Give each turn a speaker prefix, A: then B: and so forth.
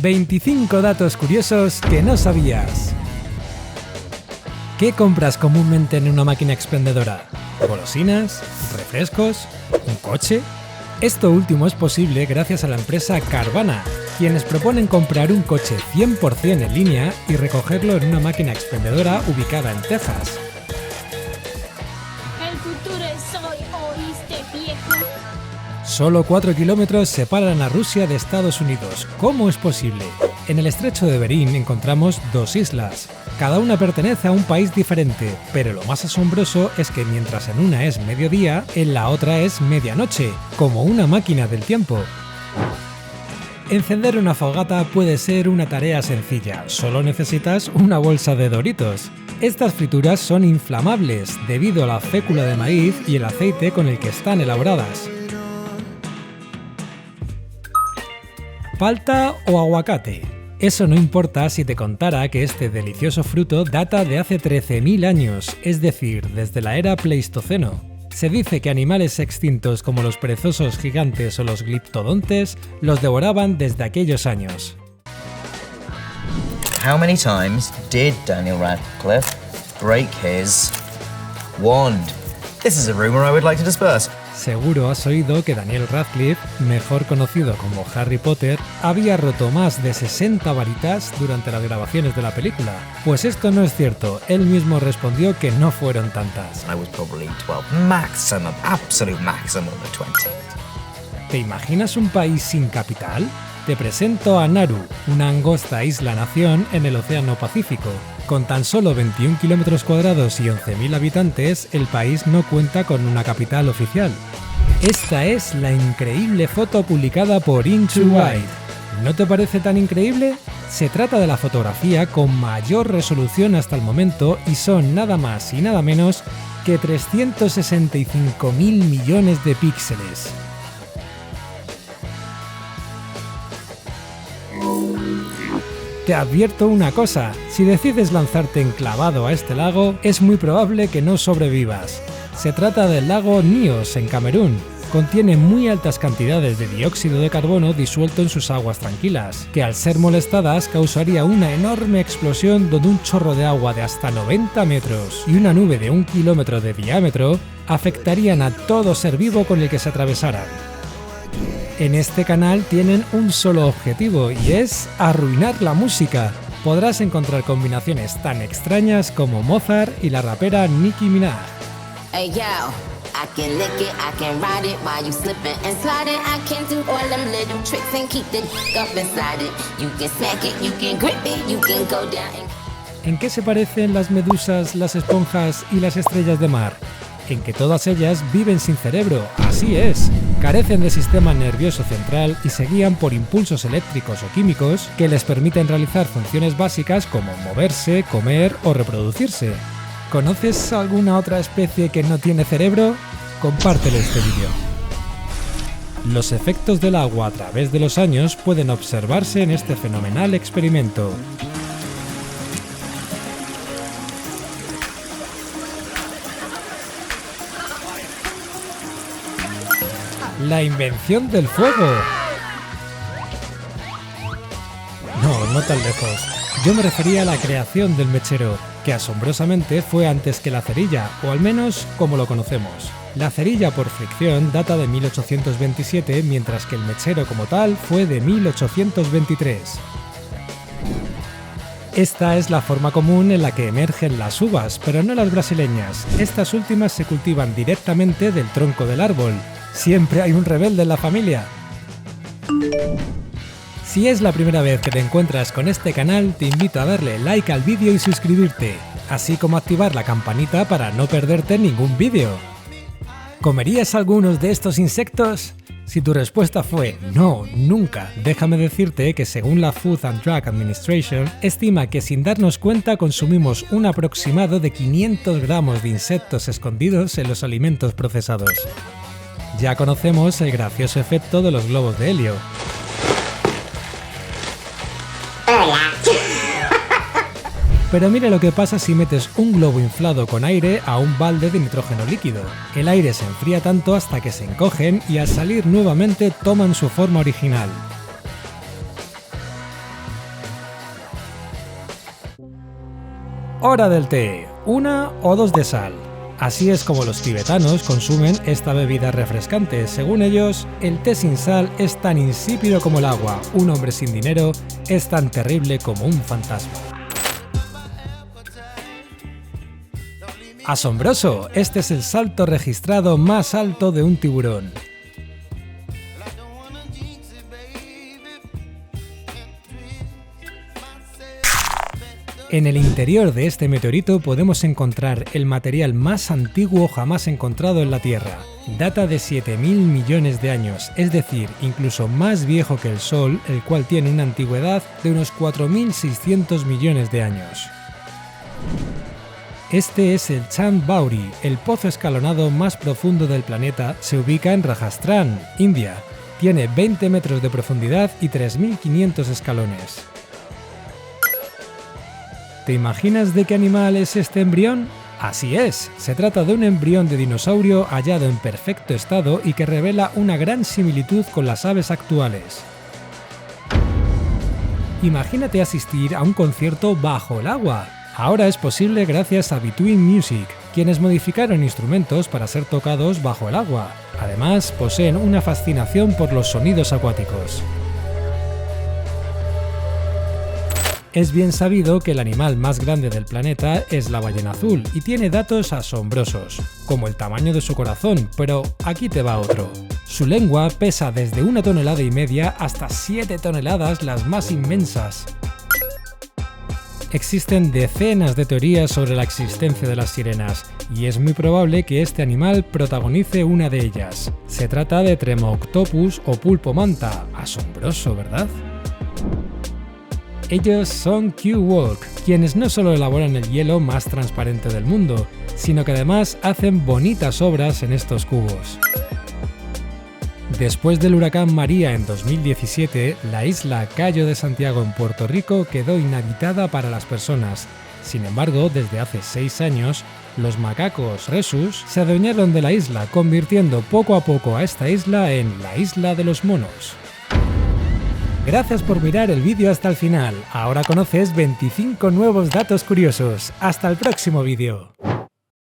A: 25 datos curiosos que no sabías. ¿Qué compras comúnmente en una máquina expendedora? ¿Golosinas? ¿Refrescos? ¿Un coche? Esto último es posible gracias a la empresa Carvana, quienes proponen comprar un coche 100% en línea y recogerlo en una máquina expendedora ubicada en Texas.
B: El futuro es hoy, ¿oíste, viejo?
A: Solo 4 kilómetros separan a Rusia de Estados Unidos. ¿Cómo es posible? En el estrecho de Bering encontramos 2 islas. Cada una pertenece a un país diferente, pero lo más asombroso es que mientras en una es mediodía, en la otra es medianoche, como una máquina del tiempo. Encender una fogata puede ser una tarea sencilla, solo necesitas una bolsa de Doritos. Estas frituras son inflamables debido a la fécula de maíz y el aceite con el que están elaboradas. ¿Palta o aguacate? Eso no importa si te contara que este delicioso fruto data de hace 13.000 años, es decir, desde la era Pleistoceno. Se dice que animales extintos como los perezosos gigantes o los gliptodontes los devoraban desde aquellos años.
C: How many times did Daniel Radcliffe break his wand? This is a rumor I would like to disperse.
A: Seguro has oído que Daniel Radcliffe, mejor conocido como Harry Potter, había roto más de 60 varitas durante las grabaciones de la película. Pues esto no es cierto, él mismo respondió que no fueron tantas.
C: I was probably 12, maximum, absolute maximum of 20.
A: ¿Te imaginas un país sin capital? Te presento a Nauru, una angosta isla-nación en el Océano Pacífico. Con tan solo 21 kilómetros cuadrados y 11.000 habitantes, el país no cuenta con una capital oficial. Esta es la increíble foto publicada por Inchwide. ¿No te parece tan increíble? Se trata de la fotografía con mayor resolución hasta el momento y son nada más y nada menos que 365.000 millones de píxeles. Te advierto una cosa, si decides lanzarte enclavado a este lago, es muy probable que no sobrevivas. Se trata del lago Nyos en Camerún. Contiene muy altas cantidades de dióxido de carbono disuelto en sus aguas tranquilas, que al ser molestadas causaría una enorme explosión donde un chorro de agua de hasta 90 metros y una nube de 1 kilómetro de diámetro afectarían a todo ser vivo con el que se atravesaran. En este canal tienen un solo objetivo y es arruinar la música. Podrás encontrar combinaciones tan extrañas como Mozart y la rapera Nicki Minaj.
D: Hey yo, I can lick it, I can ride it while you slipping and sliding. I can do all them little tricks and keep the up inside it. You can smack it, you can grip it, you can go down and...
A: ¿En qué se parecen las medusas, las esponjas y las estrellas de mar? En que todas ellas viven sin cerebro, así es. Carecen de sistema nervioso central y se guían por impulsos eléctricos o químicos que les permiten realizar funciones básicas como moverse, comer o reproducirse. ¿Conoces alguna otra especie que no tiene cerebro? Compártele este vídeo. Los efectos del agua a través de los años pueden observarse en este fenomenal experimento. La invención del fuego. No tan lejos. Yo me refería a la creación del mechero, que asombrosamente fue antes que la cerilla, o al menos como lo conocemos. La cerilla por fricción data de 1827, mientras que el mechero como tal fue de 1823. Esta es la forma común en la que emergen las uvas, pero no las brasileñas. Estas últimas se cultivan directamente del tronco del árbol. Siempre hay un rebelde en la familia. Si es la primera vez que te encuentras con este canal, te invito a darle like al vídeo y suscribirte, así como activar la campanita para no perderte ningún vídeo. ¿Comerías algunos de estos insectos? Si tu respuesta fue no, nunca, déjame decirte que según la Food and Drug Administration, estima que sin darnos cuenta consumimos un aproximado de 500 gramos de insectos escondidos en los alimentos procesados. Ya conocemos el gracioso efecto de los globos de helio.
E: Hola.
A: Pero mira lo que pasa si metes un globo inflado con aire a un balde de nitrógeno líquido. El aire se enfría tanto hasta que se encogen y al salir nuevamente toman su forma original. Hora del té, 1 o 2 de sal. Así es como los tibetanos consumen esta bebida refrescante. Según ellos, el té sin sal es tan insípido como el agua. Un hombre sin dinero es tan terrible como un fantasma. ¡Asombroso! Este es el salto registrado más alto de un tiburón. En el interior de este meteorito podemos encontrar el material más antiguo jamás encontrado en la Tierra. Data de 7.000 millones de años, es decir, incluso más viejo que el Sol, el cual tiene una antigüedad de unos 4.600 millones de años. Este es el Chand Bauri, el pozo escalonado más profundo del planeta. Se ubica en Rajasthan, India. Tiene 20 metros de profundidad y 3.500 escalones. ¿Te imaginas de qué animal es este embrión? Así es, se trata de un embrión de dinosaurio hallado en perfecto estado y que revela una gran similitud con las aves actuales. Imagínate asistir a un concierto bajo el agua. Ahora es posible gracias a Between Music, quienes modificaron instrumentos para ser tocados bajo el agua. Además, poseen una fascinación por los sonidos acuáticos. Es bien sabido que el animal más grande del planeta es la ballena azul y tiene datos asombrosos, como el tamaño de su corazón, pero aquí te va otro. Su lengua pesa desde 1,5 toneladas hasta 7 toneladas, las más inmensas. Existen decenas de teorías sobre la existencia de las sirenas, y es muy probable que este animal protagonice una de ellas. Se trata de Tremooctopus o pulpo manta. Asombroso, ¿verdad? Ellos son Q-Walk, quienes no solo elaboran el hielo más transparente del mundo, sino que además hacen bonitas obras en estos cubos. Después del huracán María en 2017, la isla Cayo de Santiago en Puerto Rico quedó inhabitada para las personas. Sin embargo, desde hace 6 años, los macacos Rhesus se adueñaron de la isla, convirtiendo poco a poco a esta isla en la isla de los monos. Gracias por mirar el vídeo hasta el final. Ahora conoces 25 nuevos datos curiosos. Hasta el próximo vídeo.